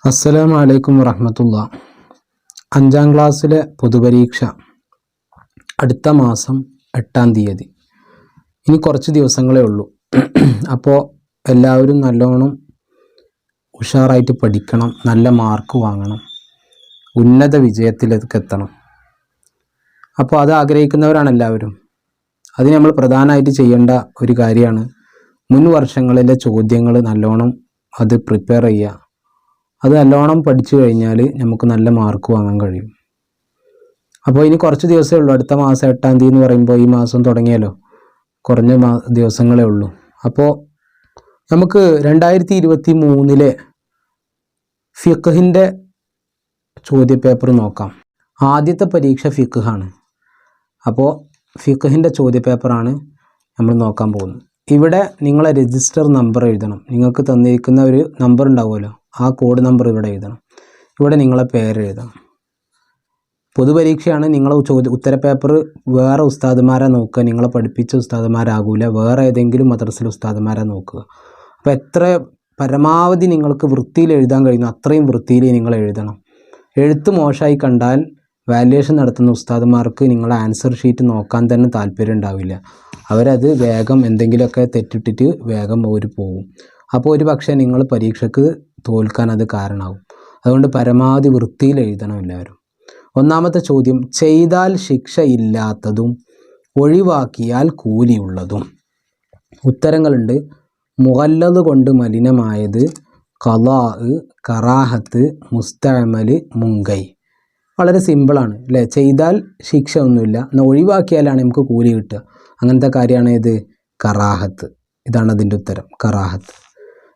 അസ്സലാമു അലൈക്കും വറഹ്മത്തുള്ളാ. 5ാം ക്ലാസ്സിലെ പൊതുപരീക്ഷ അടുത്ത മാസം 8-ാം തീയതി. ഇനി കുറച്ച് ദിവസങ്ങളേ ഉള്ളൂ. അപ്പോൾ എല്ലാവരും നല്ലോണം ഉഷാറായിട്ട് പഠിക്കണം, നല്ല മാർക്ക് വാങ്ങണം, ഉന്നത വിജയത്തിലേക്ക് എത്തണം. അപ്പോൾ അത് ആഗ്രഹിക്കുന്നവരാണ് എല്ലാവരും. അതിന് നമ്മൾ പ്രധാനമായിട്ട് ചെയ്യേണ്ട ഒരു കാര്യമാണ് മുൻ വർഷങ്ങളിലെ ചോദ്യങ്ങൾ നല്ലോണം അത് പ്രിപ്പയർ ചെയ്യുക. അത് നല്ലോണം പഠിച്ചു കഴിഞ്ഞാൽ നമുക്ക് നല്ല മാർക്ക് വാങ്ങാൻ കഴിയും. അപ്പോൾ ഇനി കുറച്ച് ദിവസമേ ഉള്ളൂ. അടുത്ത മാസം 8-ാം തീയതി എന്ന് പറയുമ്പോൾ ഈ മാസം തുടങ്ങിയല്ലോ, കുറഞ്ഞ ദിവസങ്ങളേ ഉള്ളൂ. അപ്പോൾ നമുക്ക് 2023 ഫിഖ്ഹിൻ്റെ ചോദ്യപേപ്പർ നോക്കാം. ആദ്യത്തെ പരീക്ഷ ഫിഖ്ഹാണ്. അപ്പോൾ ഫിഖ്ഹിൻ്റെ ചോദ്യപേപ്പറാണ് നമ്മൾ നോക്കാൻ പോകുന്നത്. ഇവിടെ നിങ്ങളെ രജിസ്റ്റർ നമ്പർ എഴുതണം. നിങ്ങൾക്ക് തന്നിരിക്കുന്ന ഒരു നമ്പർ ഉണ്ടാവുമല്ലോ, ആ കോഡ് നമ്പർ ഇവിടെ എഴുതണം. ഇവിടെ നിങ്ങളെ പേര് എഴുതണം. പൊതുപരീക്ഷയാണ്. നിങ്ങൾ ഉത്തരപേപ്പർ വേറെ ഉസ്താദുമാരെ നോക്കുക. നിങ്ങളെ പഠിപ്പിച്ച ഉസ്താദുമാരാകൂല, വേറെ ഏതെങ്കിലും മദ്രസയിലെ ഉസ്താദുമാരെ നോക്കുക. അപ്പോൾ എത്ര പരമാവധി നിങ്ങൾക്ക് വൃത്തിയിൽ എഴുതാൻ കഴിയുന്നു അത്രയും വൃത്തിയിൽ നിങ്ങൾ എഴുതണം. എഴുത്ത് മോശമായി കണ്ടാൽ വാല്യുവേഷൻ നടത്തുന്ന ഉസ്താദുമാർക്ക് നിങ്ങളെ ആൻസർ ഷീറ്റ് നോക്കാൻ തന്നെ താല്പര്യം ഉണ്ടാവില്ല. അവരത് വേഗം എന്തെങ്കിലുമൊക്കെ തെറ്റിട്ടിട്ട് വേഗം പോകും. അപ്പോൾ ഒരു പക്ഷേ നിങ്ങൾ പരീക്ഷയ്ക്ക് തോൽക്കാൻ അത് കാരണമാവും. അതുകൊണ്ട് പരമാവധി വൃത്തിയിൽ എഴുതണം എല്ലാവരും. ഒന്നാമത്തെ ചോദ്യം, ചെയ്താൽ ശിക്ഷ ഇല്ലാത്തതും ഒഴിവാക്കിയാൽ കൂലിയുള്ളതും. ഉത്തരങ്ങളുണ്ട്. മുഗല്ലദ് കൊണ്ട് മലിനമായത്, ഖളാ, കറാഹത്ത്, മുസ്തഅമൽ, മുങ്കൈ. വളരെ സിമ്പിളാണ് അല്ലേ? ചെയ്താൽ ശിക്ഷ ഒന്നുമില്ല, എന്നാൽ ഒഴിവാക്കിയാലാണ് നമുക്ക് കൂലി കിട്ടുക. അങ്ങനത്തെ കാര്യമാണ് ഇത് കറാഹത്ത്. ഇതാണ് അതിൻ്റെ ഉത്തരം, കറാഹത്ത്.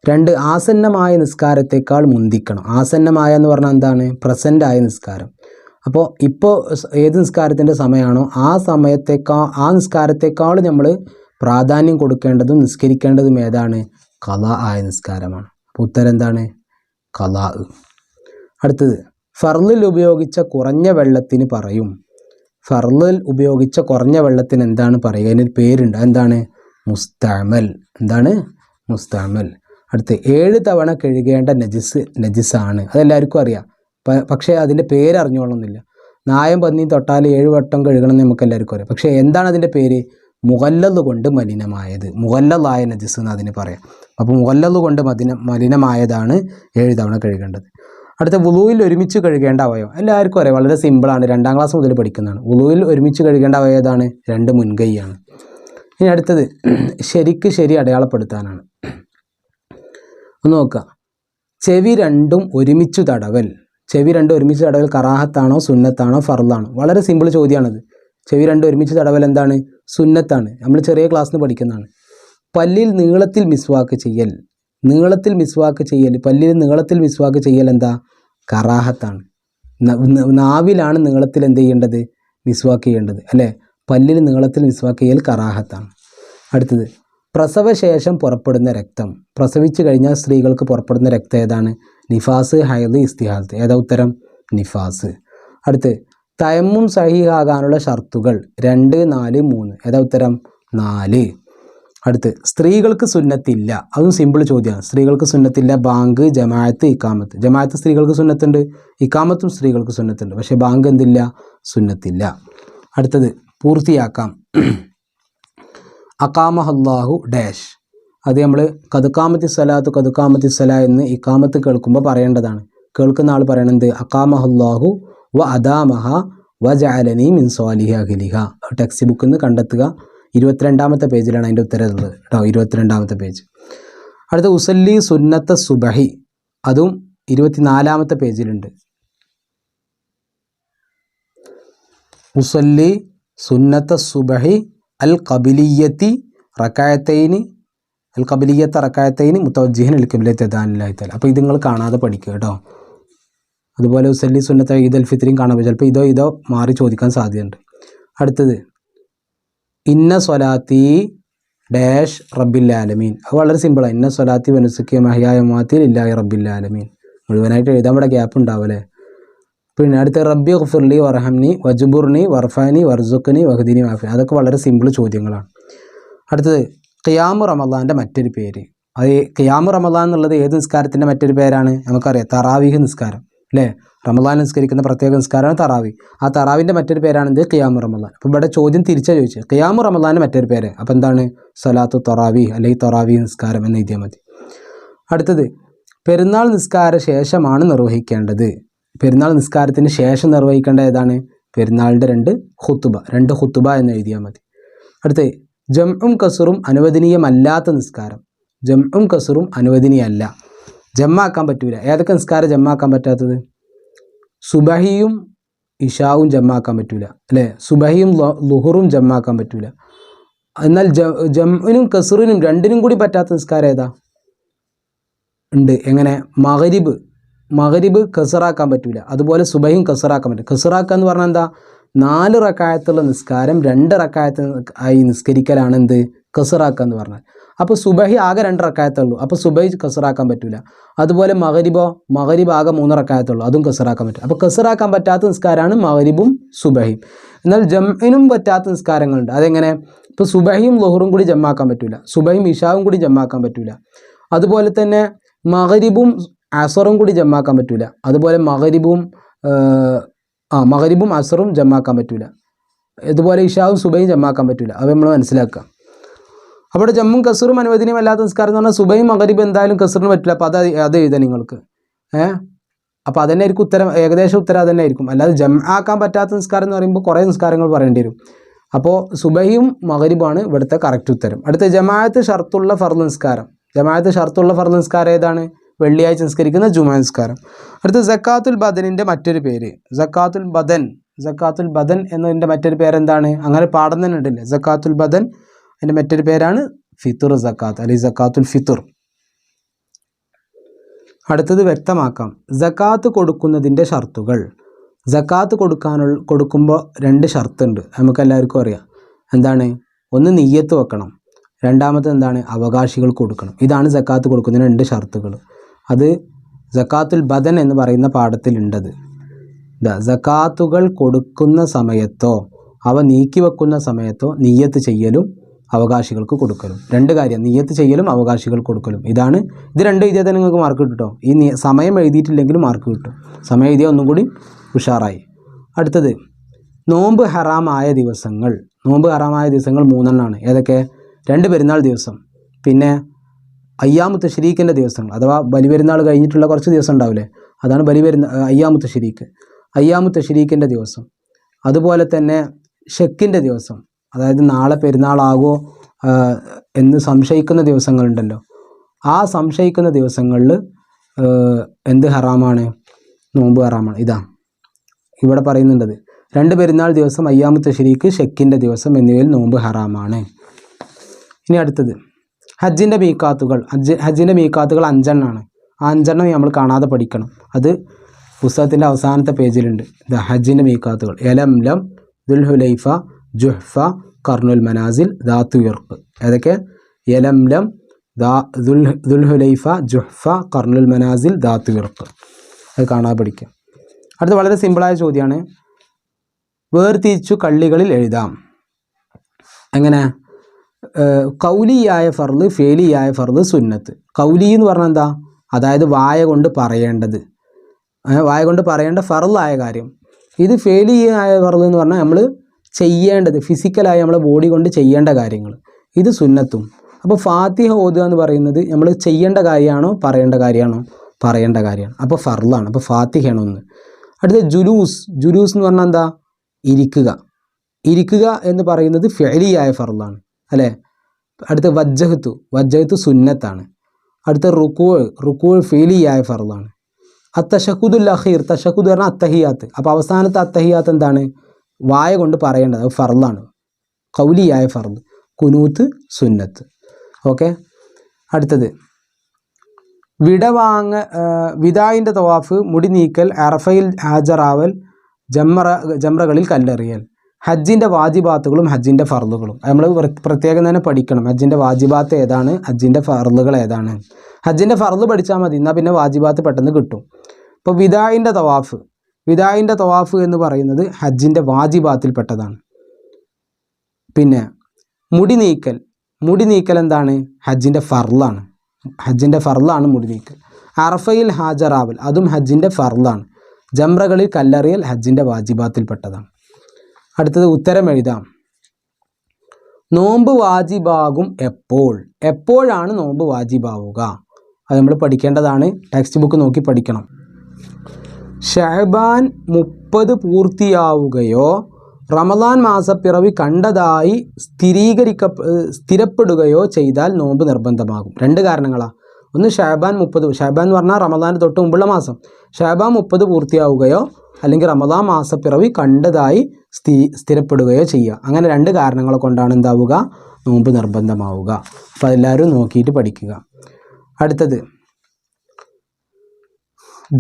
2, ആസന്നമായ നിസ്കാരത്തേക്കാൾ മുന്തിക്കണം. ആസന്നമായ എന്ന് പറഞ്ഞാൽ എന്താണ്? പ്രസൻ്റ് ആയ നിസ്കാരം. അപ്പോൾ ഇപ്പോൾ ഏത് നിസ്കാരത്തിൻ്റെ സമയമാണോ ആ നിസ്കാരത്തേക്കാൾ നമ്മൾ പ്രാധാന്യം കൊടുക്കേണ്ടതും നിസ്കരിക്കേണ്ടതും ഏതാണ്? ഖളാ ആയ നിസ്കാരമാണ്. അപ്പോൾ ഉത്തരം എന്താണ്? ഖളാ. അടുത്തത്, ഫർളിൽ ഉപയോഗിച്ച കുറഞ്ഞ വെള്ളത്തിന് പറയും. ഫർളിൽ ഉപയോഗിച്ച കുറഞ്ഞ വെള്ളത്തിന് എന്താണ് പറയുക? അതിനൊരു പേരുണ്ട്. എന്താണ്? മുസ്തഅമൽ. എന്താണ്? മുസ്തഅമൽ. അടുത്ത്, 7 തവണ കഴുകേണ്ട നജിസാണ്. അതെല്ലാവർക്കും അറിയാം. പക്ഷേ അതിൻ്റെ പേര് അറിഞ്ഞോളണമെന്നില്ല. നായം പന്നിയും തൊട്ടാൽ 7 വട്ടം കഴുകണം എന്ന് നമുക്ക് എല്ലാവർക്കും അറിയാം. പക്ഷേ എന്താണ് അതിൻ്റെ പേര്? മുഗല്ലദ് കൊണ്ട് മലിനമായത്, മുഗല്ലദായ നജിസ് എന്ന് അതിന് പറയാം. അപ്പോൾ മുഗല്ലദ് കൊണ്ട് മലിനമായതാണ് 7 തവണ കഴുകേണ്ടത്. അടുത്ത, വുളൂയിൽ ഒരുമിച്ച് കഴുകേണ്ട അവയവം. എല്ലാവർക്കും അറിയാം, വളരെ സിമ്പിളാണ്. 2-ാം ക്ലാസ് മുതൽ പഠിക്കുന്നതാണ്. വുളൂയിൽ ഒരുമിച്ച് കഴുകേണ്ട അവയവം ഏതാണ്? 2 മുൻകൈയാണ്. ഇനി അടുത്തത്, ശരി അടയാളപ്പെടുത്താനാണ്. ഒന്ന് നോക്കുക. ചെവി രണ്ടും ഒരുമിച്ച് തടവൽ. ചെവി രണ്ടും ഒരുമിച്ച് തടവൽ കറാഹത്താണോ സുന്നത്താണോ ഫർളാണോ? വളരെ സിമ്പിൾ ചോദ്യമാണത്. ചെവി രണ്ടും ഒരുമിച്ച് തടവൽ എന്താണ്? സുന്നത്താണ്. നമ്മൾ ചെറിയ ക്ലാസ്സിൽ നിന്ന് പഠിക്കുന്നതാണ്. പല്ലിൽ നീളത്തിൽ മിസ്വാക്ക് ചെയ്യൽ. പല്ലിൽ നീളത്തിൽ മിസ്വാക്ക് ചെയ്യൽ എന്താ? കറാഹത്താണ്. നാവിലാണ് നീളത്തിൽ എന്ത് ചെയ്യേണ്ടത്? മിസ്വാക്ക് ചെയ്യേണ്ടത് അല്ലേ? പല്ലിൽ നീളത്തിൽ മിസ്വാക്ക് ചെയ്യൽ കറാഹത്താണ്. അടുത്തത്, പ്രസവശേഷം പുറപ്പെടുന്ന രക്തം. പ്രസവിച്ചു കഴിഞ്ഞാൽ സ്ത്രീകൾക്ക് പുറപ്പെടുന്ന രക്തം ഏതാണ്? നിഫാസ്, ഹൈദ്, ഇസ്തിഹാദ്. ഏതാ ഉത്തരം? നിഫാസ്. അടുത്ത്, തയമ്മും സഹീഹാകാനുള്ള ഷർത്തുകൾ 2, 4, 3. ഏതാ ഉത്തരം? 4. അടുത്ത്, സ്ത്രീകൾക്ക് സുന്നത്തില്ല. അതും സിമ്പിൾ ചോദ്യമാണ്. സ്ത്രീകൾക്ക് സുന്നത്തില്ല. ബാങ്ക്, ജമാഅത്ത്, ഇക്കാമത്ത്. ജമാഅത്ത് സ്ത്രീകൾക്ക് സുന്നത്തുണ്ട്, ഇക്കാമത്തും സ്ത്രീകൾക്ക് സുന്നത്തുണ്ട്. പക്ഷേ ബാങ്ക് എന്തില്ല? സുന്നത്തില്ല. അടുത്തത്, പൂർത്തിയാക്കാം. അഖാമഹല്ലാഹു ഡാഷ്. അത് നമ്മൾ കദ്ഖാമത്തി സലാ എന്ന് ഇക്കാമത്ത് കേൾക്കുമ്പോൾ പറയേണ്ടതാണ്. കേൾക്കുന്ന ആൾ പറയണത് അഖാമഹല്ലാഹു വ അദാമഹ വ ജഅലനി മിൻ സ്വാലിഹി അഹ്ലിഹ. ടെക്സ്റ്റ് ബുക്കിൽ നിന്ന് കണ്ടെത്തുക. 22-ാമത്തെ പേജിലാണ് അതിൻ്റെ ഉത്തരം ഉള്ളത് കേട്ടോ. 22-ാമത്തെ പേജ്. അടുത്ത, ഉസല്ലി സുന്നത്ത സുബഹി. അതും 24-ാമത്തെ പേജിലുണ്ട്. ഉസല്ലി സുന്നത്ത സുബഹി അൽ ഖബിലിയ്യത്തി റകഅത്തൈനി മുതവജ്ജിഹൻ അൽ ഖിബ്ലത്തി അദാനില്ലാഹി തആല. അപ്പോൾ ഇത് നിങ്ങൾ കാണാതെ പഠിക്കുക കേട്ടോ. അതുപോലെ ഉസല്ലി സുന്നത്ത ഈദ് അൽ ഫിത്രിയും കാണാൻ പറ്റും. ചിലപ്പോൾ ഇതോ മാറി ചോദിക്കാൻ സാധ്യതയുണ്ട്. അടുത്തത്, ഇന്ന സ്വലാത്തി ഡാഷ് റബ്ബിൽ ആലമീൻ. അത് വളരെ സിമ്പിളാണ്. ഇന്ന സ്വലാത്തി വനുസുക്കി മഹ്യായ മമാത്തി ലില്ലാഹി റബ്ബിൽ ആലമീൻ. മുഴുവനായിട്ട് എഴുതാൻ ഇവിടെ ഗ്യാപ്പ് ഉണ്ടാവില്ലേ? പിന്നെ അടുത്ത, റബ്ബി ഗ്ഫിർലി വർഹംനി വജ്ബുർനി വർഫാനി വർസുഖ്നി വഹ്ദിനി വാഫി. അതൊക്കെ വളരെ സിമ്പിൾ ചോദ്യങ്ങളാണ്. അടുത്തത്, ഖിയാമു റമദാൻ്റെ മറ്റൊരു പേര്. അത് ഖിയാമു റമദാൻ എന്നുള്ളത് ഏത് നിസ്കാരത്തിൻ്റെ മറ്റൊരു പേരാണ്? നമുക്കറിയാം, തറാവീഹ് നിസ്കാരം അല്ലേ? റമദാൻ നിസ്കരിക്കുന്ന പ്രത്യേക നിസ്കാരമാണ് തറാവി. ആ തറാവിൻ്റെ മറ്റൊരു പേരാണിത് ഖിയാമു റമദാൻ. അപ്പോൾ ഇവിടെ ചോദ്യം തിരിച്ചാണ് ചോദിച്ചത്, ഖിയാമു റമദാൻ്റെ മറ്റൊരു പേര്. അപ്പോൾ എന്താണ്? സലാത്തു തറാവീഹ് അല്ലെങ്കിൽ തറാവീഹ് നിസ്കാരം എന്ന് എഴുതിയാൽ മതി. അടുത്തത്, പെരുന്നാൾ നിസ്കാര ശേഷമാണ് നിർവഹിക്കേണ്ടത്. പെരുന്നാൾ നിസ്കാരത്തിന് ശേഷം നിർവഹിക്കേണ്ട ഏതാണ്? പെരുന്നാളിൻ്റെ രണ്ട് ഖുത്തുബ എന്ന് എഴുതിയാൽ മതി. അടുത്ത്, ജംഉം കസറും അനുവദനീയമല്ലാത്ത നിസ്കാരം. ജംഉം കസറും അനുവദനീയമല്ല, ജമ്മാക്കാൻ പറ്റൂല. ഏതൊക്കെ നിസ്കാരം ജമ്മാക്കാൻ പറ്റാത്തത്? സുബഹിയും ഇഷാവും ജമ്മാക്കാൻ പറ്റൂല അല്ലേ? സുബഹിയും ലുഹറും ജമ്മാക്കാൻ പറ്റൂല. എന്നാൽ ജംഇനും കസറിനും രണ്ടിനും കൂടി പറ്റാത്ത നിസ്കാരം ഏതാ? ഉണ്ട്. എങ്ങനെ? മഗ്രിബ് കസറാക്കാൻ പറ്റൂല, അതുപോലെ സുബഹിയും കസറാക്കാൻ പറ്റും. കസറാക്കുക എന്ന് പറഞ്ഞാൽ എന്താ? 4 റക്അത്തുള്ള നിസ്കാരം 2 റക്അത്ത് ആയി നിസ്കരിക്കലാണ് എന്ത്? കസറാക്കുക എന്ന് പറഞ്ഞാൽ. അപ്പോൾ സുബഹി ആകെ 2 റക്അത്തുള്ളൂ, അപ്പോൾ സുബഹി കസറാക്കാൻ പറ്റൂല. അതുപോലെ മഗ്രിബ് ആകെ 3 റക്അത്തുള്ളൂ, അതും കസറാക്കാൻ പറ്റും. അപ്പോൾ കസറാക്കാൻ പറ്റാത്ത നിസ്കാരമാണ് മഗ്രിബും സുബഹിയും. എന്നാൽ ജംഇനും പറ്റാത്ത നിസ്കാരങ്ങളുണ്ട്. അതെങ്ങനെ? ഇപ്പോൾ സുബഹിയും ളുഹറും കൂടി ജമ്മാക്കാൻ പറ്റൂല, സുബഹിയും ഇഷാവും കൂടി ജമ്മാക്കാൻ പറ്റൂല. അതുപോലെ തന്നെ മഗ്രിബും അസറും കൂടി ജമ്മാക്കാൻ പറ്റൂല. അതുപോലെ മഗ്രിബും അസറും ജമ്മാക്കാൻ പറ്റൂല. ഇതുപോലെ ഇഷാവും സുബഹിയും ജമ്മാക്കാൻ പറ്റൂല. അത് നമ്മൾ മനസ്സിലാക്കുക. അവിടെ ജമ്മും കസറും അനുവദനീയമല്ലാത്ത നിസ്കാരം എന്ന് പറഞ്ഞാൽ സുബഹിയും മഗ്രിബും എന്തായാലും കസറിന് പറ്റില്ല. അപ്പോൾ അത് എഴുതാം നിങ്ങൾക്ക്. അപ്പോൾ അതന്നെ ആയിരിക്കും ഉത്തരം, ഏകദേശം ഉത്തരം അതന്നെ ആയിരിക്കും. അല്ലാതെ ജമ്മാക്കാൻ പറ്റാത്ത നിസ്കാരം എന്ന് പറയുമ്പോൾ കുറേ നിസ്കാരങ്ങൾ പറയേണ്ടി വരും. അപ്പോൾ സുബഹിയും മഗ്രിബുമാണ് ഇവിടുത്തെ കറക്റ്റ് ഉത്തരം. അടുത്ത, ജമാഅത്ത് ഷർത്തുള്ള ഫർള് നിസ്കാരം. ജമാഅത്ത് ഷർത്തുള്ള ഫർള് നിസ്കാരം ഏതാണ്? വെള്ളിയാഴ്ച നിസ്കരിക്കുന്ന ജുമാ നിസ്കാരം. അടുത്ത, സക്കാത്തുൽ ബദനിൻ്റെ മറ്റൊരു പേര്. സക്കാത്തുൽ ബദൻ എന്നതിൻ്റെ മറ്റൊരു പേരെന്താണ്? അങ്ങനെ പാഠം തന്നെ ഉണ്ടല്ലേ, സക്കാത്തുൽ ബദൻ. അതിൻ്റെ മറ്റൊരു പേരാണ് ഫിത്തുർ സക്കാത്ത് അല്ലെങ്കിൽ സക്കാത്തുൽ ഫിത്തുർ. അടുത്തത് വ്യക്തമാക്കാം. സക്കാത്ത് കൊടുക്കുന്നതിൻ്റെ ഷർത്തുകൾ. സക്കാത്ത് കൊടുക്കുമ്പോൾ 2 ഷർത്തുണ്ട്, നമുക്കെല്ലാവർക്കും അറിയാം. എന്താണ്? ഒന്ന് നിയ്യത്ത് വെക്കണം, രണ്ടാമത്തെ എന്താണ്? അവകാശികൾക്ക് കൊടുക്കണം. ഇതാണ് സക്കാത്ത് കൊടുക്കുന്നതിന് 2 ഷർത്തുകൾ. അത് സക്കാത്തുൽ ബദൻ എന്ന് പറയുന്ന പാഠത്തിലുണ്ടത്. സക്കാത്തുകൾ കൊടുക്കുന്ന സമയത്തോ അവ നീക്കി വെക്കുന്ന സമയത്തോ നിയ്യത്ത് ചെയ്യലും അവകാശികൾക്ക് കൊടുക്കലും. 2 കാര്യം, നിയ്യത്ത് ചെയ്യലും അവകാശികൾക്ക് കൊടുക്കലും. ഇത് 2 എഴുതിയാൽ തന്നെ നിങ്ങൾക്ക് മാർക്ക് കിട്ടും കേട്ടോ. ഈ സമയം എഴുതിയിട്ടില്ലെങ്കിലും മാർക്ക് കിട്ടും. സമയം എഴുതിയാൽ ഒന്നും കൂടി ഉഷാറായി. അടുത്തത്, നോമ്പ് ഹറാമായ ദിവസങ്ങൾ. നോമ്പ് ഹറാമായ ദിവസങ്ങൾ 3 എണ്ണമാണ്. ഏതൊക്കെ? 2 പെരുന്നാൾ ദിവസം, പിന്നെ അയ്യാമു തശ്രീക്കിൻ്റെ ദിവസങ്ങൾ, അഥവാ ബലിപെരുന്നാൾ കഴിഞ്ഞിട്ടുള്ള കുറച്ച് ദിവസം ഉണ്ടാവില്ലേ, അതാണ് അയ്യാമു തശ്രീക്കിൻ്റെ ദിവസം. അതുപോലെ തന്നെ ഷക്കിൻ്റെ ദിവസം, അതായത് നാളെ പെരുന്നാളാകോ എന്ന് സംശയിക്കുന്ന ദിവസങ്ങളുണ്ടല്ലോ, ആ സംശയിക്കുന്ന ദിവസങ്ങളിൽ എന്ത് ഹറാമാണ്? നോമ്പ് ഹറാമാണ്. ഇവിടെ പറയുന്നുണ്ടത് 2 പെരുന്നാൾ ദിവസം, അയ്യാമു തശ്രീക്ക്, ഷക്കിൻ്റെ ദിവസം എന്നിവയിൽ നോമ്പ് ഹറാമാണ്. ഇനി അടുത്തത്, ഹജ്ജിൻ്റെ മീക്കാത്തുകൾ. ഹജ്ജിൻ്റെ മീക്കാത്തുകൾ 5 എണ്ണമാണ്. ആ 5 എണ്ണം നമ്മൾ കാണാതെ പഠിക്കണം. അത് പുസ്തകത്തിൻ്റെ അവസാനത്തെ പേജിലുണ്ട്. ഹജ്ജിൻ്റെ മീക്കാത്തുകൾ: യലംലം, ദുൽഹുലൈഫ, ജുഹ്ഫ, കർനുൽ മനാസിൽ, ദാത്തു ഇർഖ്. ഏതൊക്കെ? യലംലം, ദുൽഹുലൈഫ, ജുഹ്ഫ, കർനുൽ മനാസിൽ, ദാത്തു ഇർഖ്. അത് കാണാതെ പഠിക്കുക. അടുത്ത വളരെ സിമ്പിളായ ചോദ്യമാണ്. വേർതിരിച്ചു കള്ളികളിൽ എഴുതാം. എങ്ങനെ? കൗലിയായ ഫർള്, ഫേലിയായ ഫർള്, സുന്നത്ത്. കൗലി എന്ന് പറഞ്ഞാൽ എന്താ? അതായത് വായ കൊണ്ട് പറയേണ്ടത്, വായ കൊണ്ട് പറയേണ്ട ഫർളായ കാര്യം. ഇത് ഫേലിയായ ഫർള് എന്ന് പറഞ്ഞാൽ നമ്മൾ ചെയ്യേണ്ടത്, ഫിസിക്കലായി നമ്മളെ ബോഡി കൊണ്ട് ചെയ്യേണ്ട കാര്യങ്ങൾ. ഇത് സുന്നത്തും. അപ്പോൾ ഫാത്തിഹ ഓതുക എന്ന് പറയുന്നത് നമ്മൾ ചെയ്യേണ്ട കാര്യമാണോ പറയേണ്ട കാര്യമാണോ? പറയേണ്ട കാര്യമാണ്. അപ്പോൾ ഫർളാണ്. അപ്പോൾ ഫാത്തിഹയാണ് ഒന്ന്. അടുത്ത, ജുലൂസ് എന്ന് പറഞ്ഞാൽ എന്താ? ഇരിക്കുക എന്ന് പറയുന്നത് ഫിഅലിയായ ഫർളാണ് അല്ലേ? അടുത്ത, വജ്ജഹത്തു സുന്നത്താണ്. അടുത്ത, റുക്കൂ ഫിഅലിയായ ഫർളാണ്. അത്തശഹുദുൽ അഖീർ, തശഹുദ് പറഞ്ഞാൽ അത്തഹിയാത്ത്. അപ്പോൾ അവസാനത്തെ അത്തഹിയാത്ത് എന്താണ്? വായ കൊണ്ട് പറയേണ്ടത്, അത് ഫർളാണ്, ഖൗലിയായ ഫർള്. കുനൂത്ത് സുന്നത്ത്. ഓക്കെ. അടുത്തത്, വിദായിൻ്റെ തവാഫ്, മുടി നീക്കൽ, അറഫയിൽ ഹാജറാവൽ, ജംറകളിൽ കല്ലെറിയൽ. ഹജ്ജിൻ്റെ വാജിബാത്തുകളും ഹജ്ജിൻ്റെ ഫർളുകളും നമ്മൾ പ്രത്യേകം തന്നെ പഠിക്കണം. ഹജ്ജിൻ്റെ വാജിബാത്ത് ഏതാണ്, ഹജ്ജിൻ്റെ ഫർളുകൾ ഏതാണ്. ഹജ്ജിൻ്റെ ഫർള് പഠിച്ചാൽ മതി, എന്നാൽ പിന്നെ വാജിബാത്ത് പെട്ടെന്ന് കിട്ടും. ഇപ്പോൾ വിദായിൻ്റെ തവാഫ് എന്ന് പറയുന്നത് ഹജ്ജിൻ്റെ വാജിബാത്തിൽപ്പെട്ടതാണ്. പിന്നെ മുടി നീക്കൽ എന്താണ്? ഹജ്ജിൻ്റെ ഫർളാണ്. ഹജ്ജിൻ്റെ ഫർളാണ് മുടി നീക്കൽ. അറഫയിൽ ഹാജറാവൽ അതും ഹജ്ജിൻ്റെ ഫർളാണ്. ജംറകളിൽ കല്ലെറിയൽ ഹജ്ജിൻ്റെ വാജിബാത്തിൽപ്പെട്ടതാണ്. അടുത്തത് ഉത്തരം എഴുതാം. നോമ്പ് വാജിബാകും എപ്പോൾ? എപ്പോഴാണ് നോമ്പ് വാജിബാവുക? അത് നമ്മൾ പഠിക്കേണ്ടതാണ്. ടെക്സ്റ്റ് ബുക്ക് നോക്കി പഠിക്കണം. ഷഅബാൻ 30 പൂർത്തിയാവുകയോ റമദാൻ മാസപ്പിറവി കണ്ടതായി സ്ഥിരപ്പെടുകയോ ചെയ്താൽ നോമ്പ് നിർബന്ധമാകും. 2 കാരണങ്ങളാണ്. ഒന്ന് ഷഅബാൻ 30, ഷഅബാൻ എന്ന് പറഞ്ഞാൽ റമദാന് തൊട്ട് മുമ്പുള്ള മാസം. ഷഅബാൻ 30 പൂർത്തിയാവുകയോ അല്ലെങ്കിൽ റമദാൻ മാസപ്പിറവി കണ്ടതായി സ്ഥിരപ്പെടുകയോ ചെയ്യുക. അങ്ങനെ 2 കാരണങ്ങൾ കൊണ്ടാണ് എന്താവുക? നോമ്പ് നിർബന്ധമാവുക. അപ്പോൾ എല്ലാവരും നോക്കിയിട്ട് പഠിക്കുക. അടുത്തത്,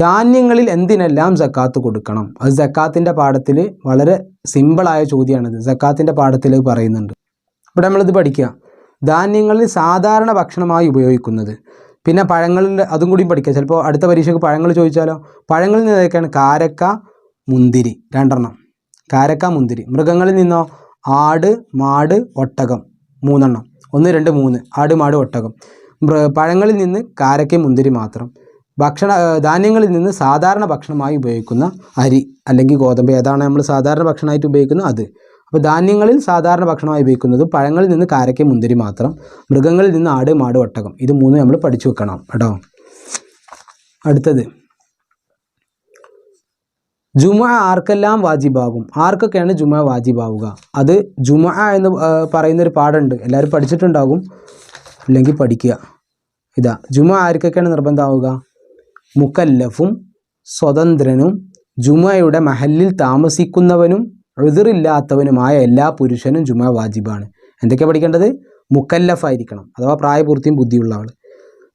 ധാന്യങ്ങളിൽ എന്തിനെല്ലാം സക്കാത്ത് കൊടുക്കണം? അത് സക്കാത്തിൻ്റെ പാഠത്തിൽ വളരെ സിമ്പിളായ ചോദ്യമാണിത്. സക്കാത്തിൻ്റെ പാഠത്തിൽ പറയുന്നുണ്ട്. ഇവിടെ നമ്മളിത് പഠിക്കുക. ധാന്യങ്ങളിൽ സാധാരണ ഭക്ഷണമായി ഉപയോഗിക്കുന്നത്, പിന്നെ പഴങ്ങളിൽ അതും കൂടി പഠിക്കുക. ചിലപ്പോൾ അടുത്ത പരീക്ഷയ്ക്ക് പഴങ്ങൾ ചോദിച്ചാലോ. പഴങ്ങളിൽ നിന്ന് ഏതൊക്കെയാണ്? കാരക്ക, മുന്തിരി 2 എണ്ണം. കാരക്ക, മുന്തിരി. മൃഗങ്ങളിൽ നിന്നോ? ആട്, മാട്, ഒട്ടകം 3 എണ്ണം. 1, 2, 3 ആട്, മാട്, ഒട്ടകം. പഴങ്ങളിൽ നിന്ന് കാരക്കയും മുന്തിരി മാത്രം. ധാന്യങ്ങളിൽ നിന്ന് സാധാരണ ഭക്ഷണമായി ഉപയോഗിക്കുന്ന അരി അല്ലെങ്കിൽ ഗോതമ്പ്, ഏതാണ് നമ്മൾ സാധാരണ ഭക്ഷണമായിട്ട് ഉപയോഗിക്കുന്നത് അത്. അപ്പോൾ ധാന്യങ്ങളിൽ സാധാരണ ഭക്ഷണമായി ഉപയോഗിക്കുന്നത് പഴങ്ങളിൽ നിന്ന് കാരക്കയും മുന്തിരി മാത്രം. മൃഗങ്ങളിൽ നിന്ന് ആട്, മാട്, ഒട്ടകം. ഇത് 3 നമ്മൾ പഠിച്ചു വെക്കണം കേട്ടോ. അടുത്തത്, ജുമുഅ ആർക്കെല്ലാം വാജിബാകും? ആർക്കൊക്കെയാണ് ജുമുഅ വാജിബാവുക? അത് ജുമുഅ എന്ന് പറയുന്നൊരു പാഠമുണ്ട്. എല്ലാവരും പഠിച്ചിട്ടുണ്ടാകും, ഇല്ലെങ്കിൽ പഠിക്കുക. ഇതാ, ജുമുഅ ആർക്കൊക്കെയാണ് നിർബന്ധമാവുക? മുക്കല്ലഫും സ്വതന്ത്രനും ജുമുഅയുടെ മഹല്ലിൽ താമസിക്കുന്നവനും ഉദ്റില്ലാത്തവനുമായ എല്ലാ പുരുഷനും ജുമുഅ വാജിബാണ്. എന്തൊക്കെയാണ് പഠിക്കേണ്ടത്? മുക്കല്ലഫായിരിക്കണം, അഥവാ പ്രായപൂർത്തിയും ബുദ്ധിയുള്ള ആൾ.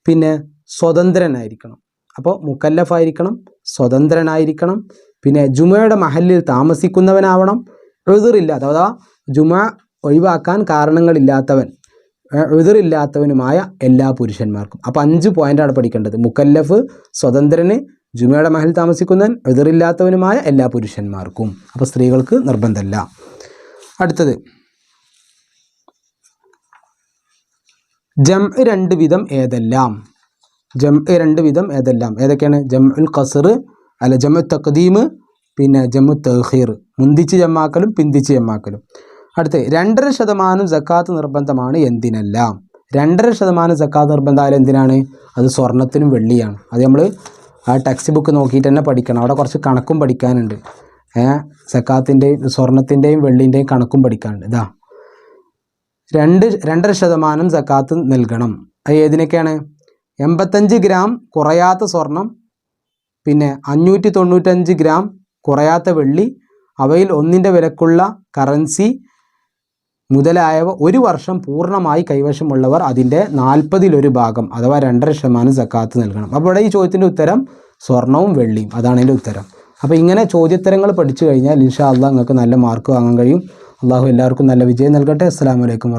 പിന്നെ സ്വതന്ത്രനായിരിക്കണം. അപ്പോൾ മുക്കല്ലഫായിരിക്കണം, സ്വതന്ത്രനായിരിക്കണം. പിന്നെ ജുമുഅയുടെ മഹല്ലിൽ താമസിക്കുന്നവനാവണം. ഉദ്റില്ല, അഥവാ ജുമുഅ ഒഴിവാക്കാൻ കാരണങ്ങളില്ലാത്തവൻ, ഉദ്റില്ലാത്തവനുമായ എല്ലാ പുരുഷന്മാർക്കും. അപ്പോൾ 5 പോയിൻ്റാണ് പഠിക്കേണ്ടത്. മുക്കല്ലഫ്, സ്വതന്ത്രന്, ജുമുഅയുടെ മഹൽ താമസിക്കുന്നവൻ, ഉദ്റില്ലാത്തവനുമായ എല്ലാ പുരുഷന്മാർക്കും. അപ്പോൾ സ്ത്രീകൾക്ക് നിർബന്ധമല്ല. അടുത്തത്, ജംഅ് 2 വിധം ഏതെല്ലാം? ജംഅ് 2 വിധം ഏതെല്ലാം? ഏതൊക്കെയാണ്? ജംഉൽ ഖസ്ർ, അല്ല ജംഉ തഖ്ദീം, പിന്നെ ജംഉ തഅഖീർ. മുന്തിച്ച് ജമാക്കലും പിന്തിച്ച് ജമാക്കലും. അടുത്ത്, 2.5% സക്കാത്ത് നിർബന്ധമാണ് എന്തിനെല്ലാം? 2.5% സക്കാത്ത് നിർബന്ധമായാലും എന്തിനാണ്? അത് സ്വർണത്തിനും വെള്ളിയാണ്. അത് നമ്മൾ ആ ടെക്സ്റ്റ് ബുക്ക് നോക്കിയിട്ട് തന്നെ പഠിക്കണം. അവിടെ കുറച്ച് കണക്കും പഠിക്കാനുണ്ട്. സക്കാത്തിൻ്റെയും സ്വർണത്തിൻ്റെയും വെള്ളിൻ്റെയും കണക്കും പഠിക്കാനുണ്ട്. ഇതാ, 2.5% സക്കാത്ത് നൽകണം. അത് ഏതിനൊക്കെയാണ്? 85 ഗ്രാം കുറയാത്ത സ്വർണം, പിന്നെ 595 ഗ്രാം കുറയാത്ത വെള്ളി, അവയിൽ ഒന്നിൻ്റെ വിലക്കുള്ള കറൻസി മുതലായവ 1 വർഷം പൂർണ്ണമായി കൈവശമുള്ളവർ അതിൻ്റെ 40-1 ഭാഗം അഥവാ 2.5% സക്കാത്ത് നൽകണം. അപ്പോൾ ഇവിടെ ഈ ചോദ്യത്തിൻ്റെ ഉത്തരം സ്വർണവും വെള്ളിയും, അതാണ് അതിൻ്റെ ഉത്തരം. അപ്പോൾ ഇങ്ങനെ ചോദ്യോത്തരങ്ങൾ പഠിച്ചു കഴിഞ്ഞാൽ ഇൻഷാ അല്ലാഹ് നിങ്ങൾക്ക് നല്ല മാർക്ക് വാങ്ങാൻ കഴിയും. അള്ളാഹു എല്ലാവർക്കും നല്ല വിജയം നൽകട്ടെ. അസ്സലാമു അലൈക്കും.